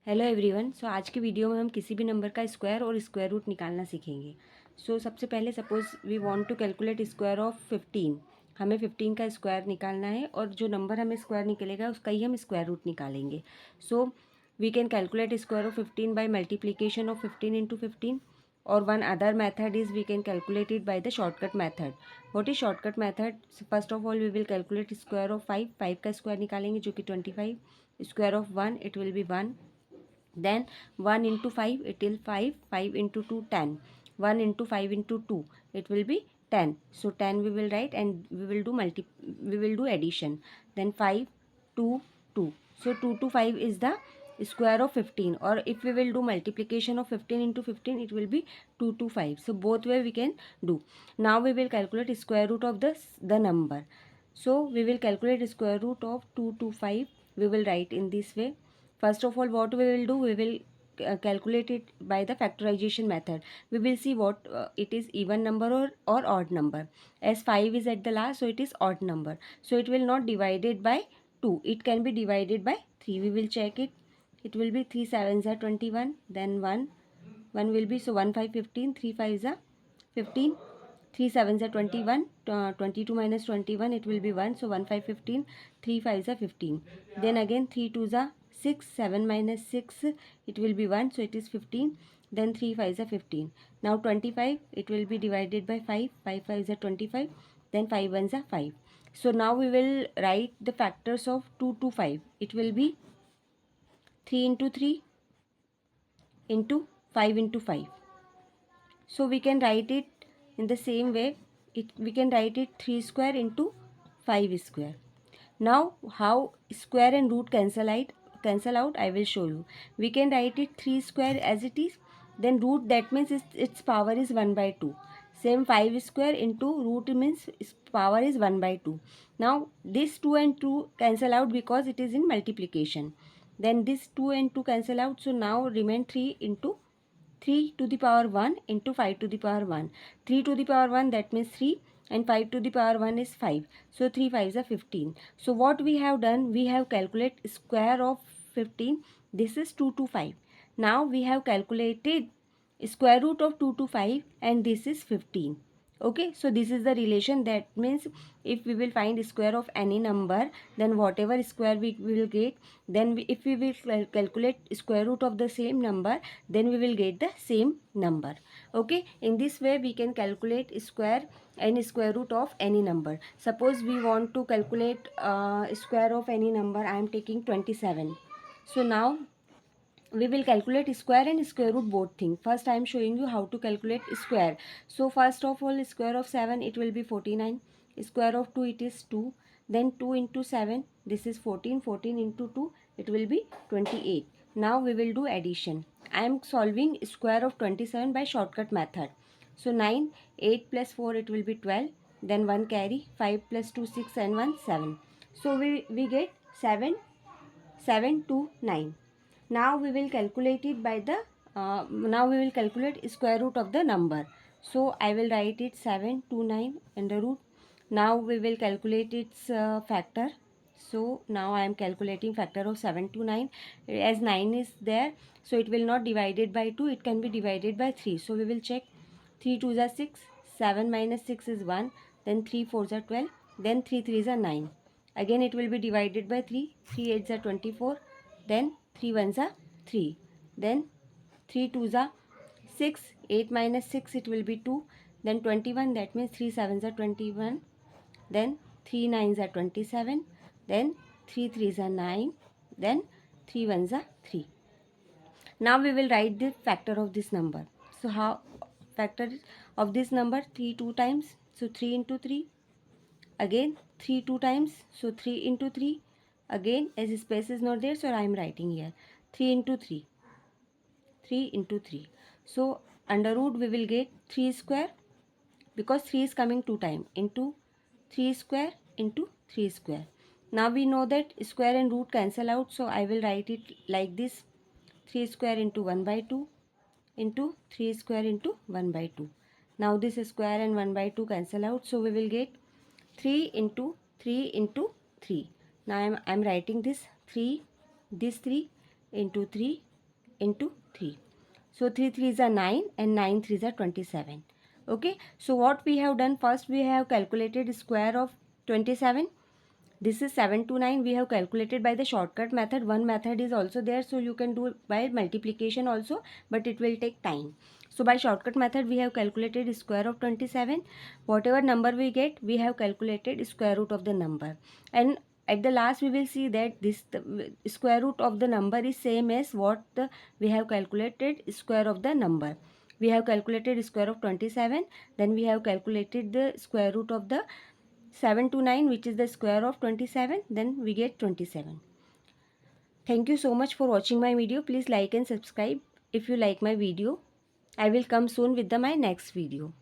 Hello everyone. आज की video में हम किसी भी नंबर का स्क्वायर और स्क्वायर रूट निकालना सीखेंगे। सबसे पहले suppose we want to calculate square of 15। हमें 15 का स्क्वायर निकालना है और जो नंबर हमें स्क्वायर निकलेगा उसका ही हम स्क्वायर रूट निकालेंगे। We can calculate square of 15 by multiplication of 15 into 15, और one other method is we can calculate it by the shortcut method. What is shortcut method? First of all we will calculate square of 5। 5 का square निकालेंगे जो कि 25। Square of 1 it will be 1। Then 1 into 5 it will 5, 5 into 2 10, 1 into 5 into 2 it will be 10. So 10 we will write and we will do addition. Then 5 2 2, so 2 to 5 is the square of 15, or if we will do multiplication of 15 into 15 it will be 2 to 5. So both way we can do. Now we will calculate square root of the number. So we will calculate square root of 2 to 5. We will write in this way. First of all, what we will do, we will calculate it by the factorization method. We will see what it is, even number or odd number. As 5 is at the last, so it is odd number. So it will not divided by 2. It can be divided by 3. We will check it. It will be 3 sevens are 21. Then 1. 1 will be, so 1 5 15. 3 5s are 15. 3 sevens are 21. 22 minus 21 it will be 1. So 1 5 15. 3 5s are 15. Then again 3 2s are 6. 7 minus 6 it will be 1. So it is 15. Then 3 5s are 15. Now 25 it will be divided by 5. 5 5s are 25. Then 5 1s are 5. So now we will write the factors of 2 to 5. It will be 3 into 3 into 5 into 5. So we can write it in the same way. We can write it 3 square into 5 square. Now how square and root cancel out I will show you. We can write it 3 square as it is, then root, that means its power is 1 by 2. Same 5 square into root means its power is 1 by 2. Now this 2 and 2 cancel out because it is in multiplication. Then this 2 and 2 cancel out, so now remain 3 into 3 to the power 1 into 5 to the power 1. 3 to the power 1, that means 3, and 5 to the power 1 is 5. So 3 5s are 15. So what we have done, we have calculated square of 15. This is 2 to 5. Now we have calculated square root of 2 to 5, and this is 15. Okay, so this is the relation. That means if we will find square of any number, then whatever square we will get, then if we will calculate square root of the same number, then we will get the same number. Okay, in this way we can calculate square and square root of any number. Suppose we want to calculate square of any number. I am taking 27. So now we will calculate square and square root both thing. First I am showing you how to calculate square. So first of all, square of 7 it will be 49. Square of 2 it is 2. Then 2 into 7, this is 14. 14 into 2 it will be 28. Now we will do addition. I am solving square of 27 by shortcut method. So 9, 8 plus 4 it will be 12. Then 1 carry, 5 plus 2 6 and 1 7. So we get 7, 7 to 9. Now we will calculate it by the now we will calculate square root of the number. So I will write it 7 to 9 under root. Now we will calculate its factor. So now I am calculating factor of 7 to 9. As 9 is there, so it will not divided by 2, it can be divided by 3. So we will check. 3 2s are 6, 7 minus 6 is 1, then 3 4s are 12, then 3 3s are 9. Again it will be divided by 3, 3 8s are 24, then 3 1s are 3, then 3 2s are 6, 8 minus 6 it will be 2, then 21, that means 3 7s are 21, then 3 9s are 27, then 3 3s are 9, then 3 1s are 3. Now we will write the factor of this number. So how factor of this number? 3 2 times, so 3 into 3. Again 3 2 times, so 3 into 3. Again, as space is not there, so I am writing here 3 into 3. 3 into 3. So under root we will get 3 square, because 3 is coming 2 times, into 3 square into 3 square. Now we know that square and root cancel out, so I will write it like this: 3 square into 1 by 2 into 3 square into 1 by 2. Now this square and 1 by 2 cancel out, so we will get 3 into 3 into 3. Now I am writing this 3 into 3 into 3. So 3 3s are 9 and 9 3s are 27. Okay, so what we have done, first we have calculated square of 27. This is 729. We have calculated by the shortcut method. One method is also there, so you can do by multiplication also, but it will take time. So by shortcut method we have calculated square of 27. Whatever number we get, we have calculated square root of the number, and at the last we will see that this square root of the number is same as what we have calculated square of the number. We have calculated square of 27, then we have calculated the square root of the 729, which is the square of 27, then we get 27. Thank you so much for watching my video. Please like and subscribe if you like my video. I will come soon with my next video.